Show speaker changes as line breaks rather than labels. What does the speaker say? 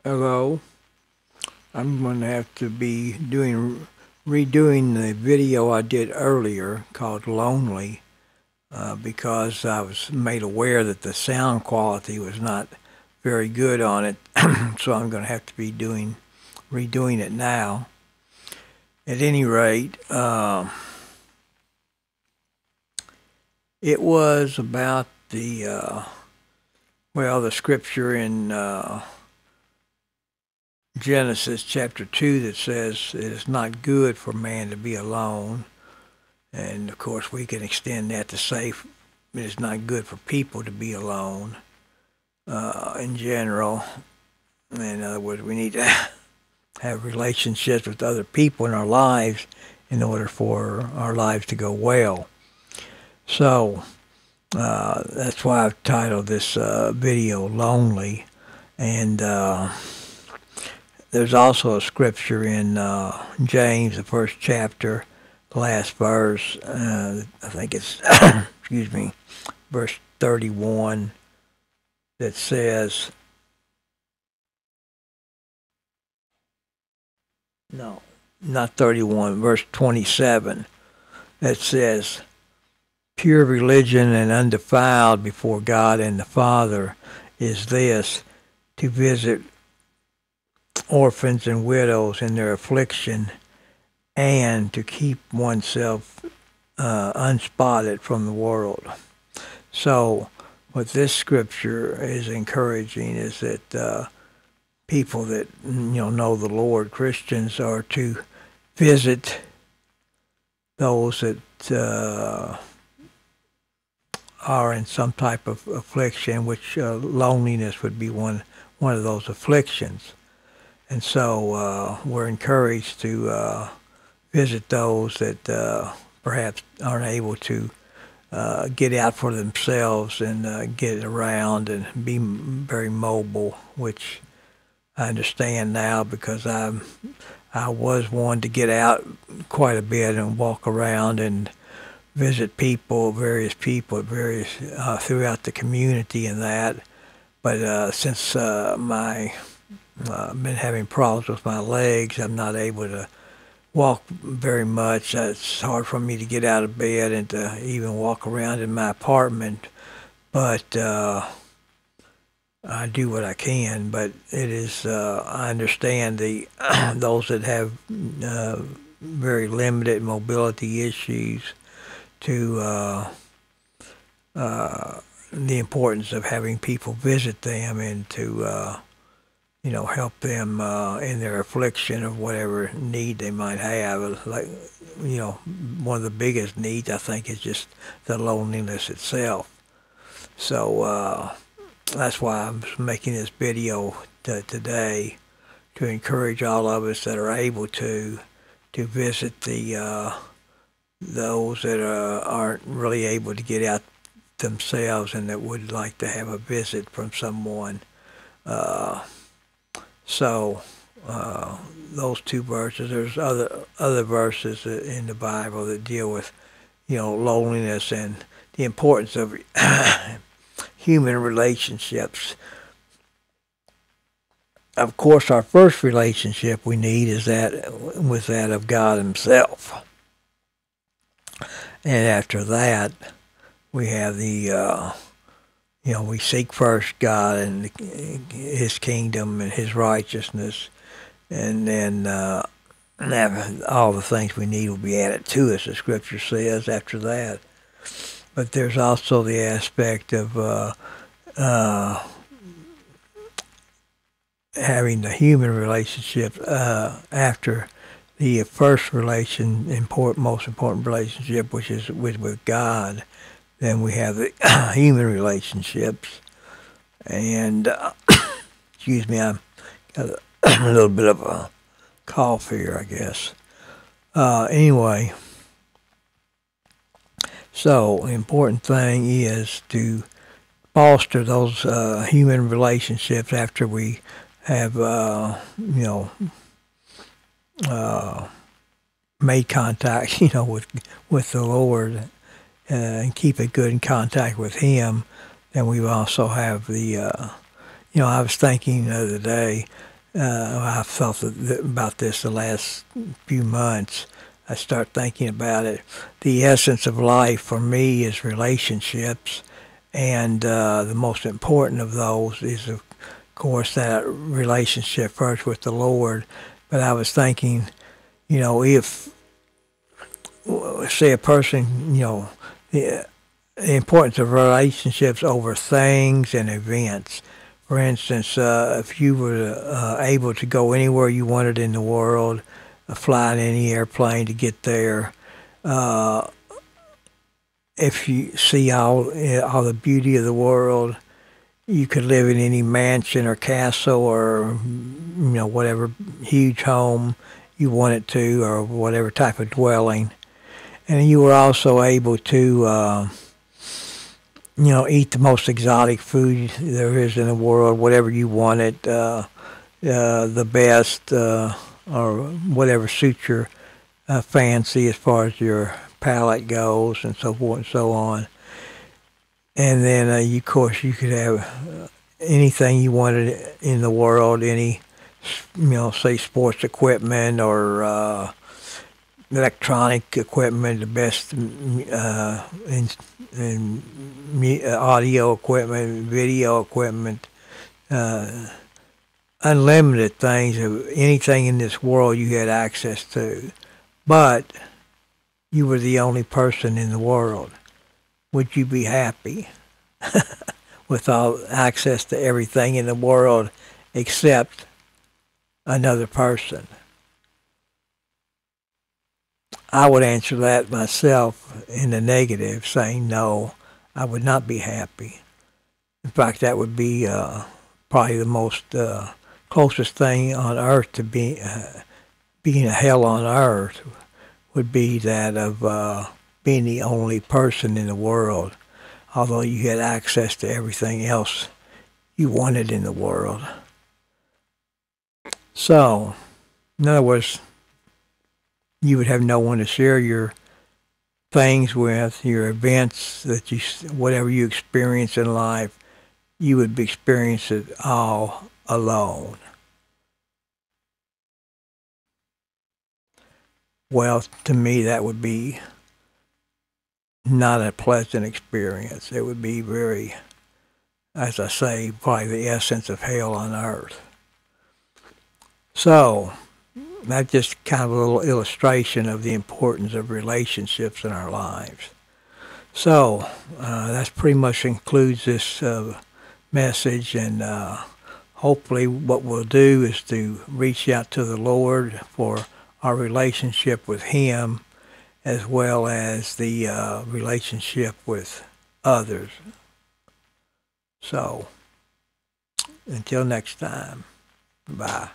Hello. I'm going to have to be redoing the video I did earlier called Lonely because I was made aware that the sound quality was not very good on it. So I'm going to have to be redoing it now. At any rate, it was about the scripture in Genesis chapter 2 that says it is not good for man to be alone. And of course, we can extend that to say it is not good for people to be alone in general. In other words, we need to have relationships with other people in our lives in order for our lives to go well. So that's why I've titled this video Lonely. And there's also a scripture in James, the first chapter, the last verse. I think it's, excuse me, verse 31 that says, no, not 31, verse 27 that says, pure religion and undefiled before God and the Father is this, to visit orphans and widows in their affliction, and to keep oneself unspotted from the world. So what this scripture is encouraging is that people that know the Lord, Christians, are to visit those that are in some type of affliction, which loneliness would be one of those afflictions. And so we're encouraged to visit those that perhaps aren't able to get out for themselves and get around and be very mobile, which I understand now because I was one to get out quite a bit and walk around and visit various people at various throughout the community and that. But since I've been having problems with my legs, I'm not able to walk very much. It's hard for me to get out of bed and to even walk around in my apartment. But I do what I can. But it is I understand the those that have very limited mobility issues to the importance of having people visit them and to help them in their affliction of whatever need they might have. Like, one of the biggest needs, I think, is just the loneliness itself. So that's why I'm making this video today, to encourage all of us that are able to visit those that aren't really able to get out themselves and that would like to have a visit from someone. So those two verses. There's other verses in the Bible that deal with loneliness and the importance of human relationships. Of course, our first relationship we need is that of God Himself, and after that we have the we seek first God and His kingdom and His righteousness, and then all the things we need will be added to us, the Scripture says, after that. But there's also the aspect of having the human relationship after the first most important relationship, which is with God. Then we have the human relationships, and excuse me, I've got a little bit of a cough here, I guess. Anyway, so the important thing is to foster those human relationships after we have, made contact, with the Lord. And keep a good contact with Him. Then we also have the, I was thinking the other day, I've thought about this the last few months. I start thinking about it. The essence of life for me is relationships, and the most important of those is, of course, that relationship first with the Lord. But I was thinking, if, say, a person, the importance of relationships over things and events. For instance, if you were able to go anywhere you wanted in the world, fly in any airplane to get there, if you see all the beauty of the world, you could live in any mansion or castle or whatever huge home you wanted to, or whatever type of dwelling, and you were also able to eat the most exotic food there is in the world, whatever you wanted, the best, or whatever suits your fancy as far as your palate goes, and so forth and so on. And then, of course, you could have anything you wanted in the world, any, say, sports equipment or electronic equipment, the best in audio equipment, video equipment, unlimited things of anything in this world you had access to. But you were the only person in the world. Would you be happy with all access to everything in the world except another person? I would answer that myself in the negative, saying no, I would not be happy. In fact, that would be probably the most closest thing on earth to being a hell on earth, would be that of being the only person in the world, although you had access to everything else you wanted in the world. So, in other words, you would have no one to share your things with, your events, whatever you experience in life, you would experience it all alone. Well, to me, that would be not a pleasant experience. It would be very, as I say, probably the essence of hell on earth. So, that's just kind of a little illustration of the importance of relationships in our lives. So, that pretty much concludes this message, and hopefully what we'll do is to reach out to the Lord for our relationship with Him, as well as the relationship with others. So, until next time, bye.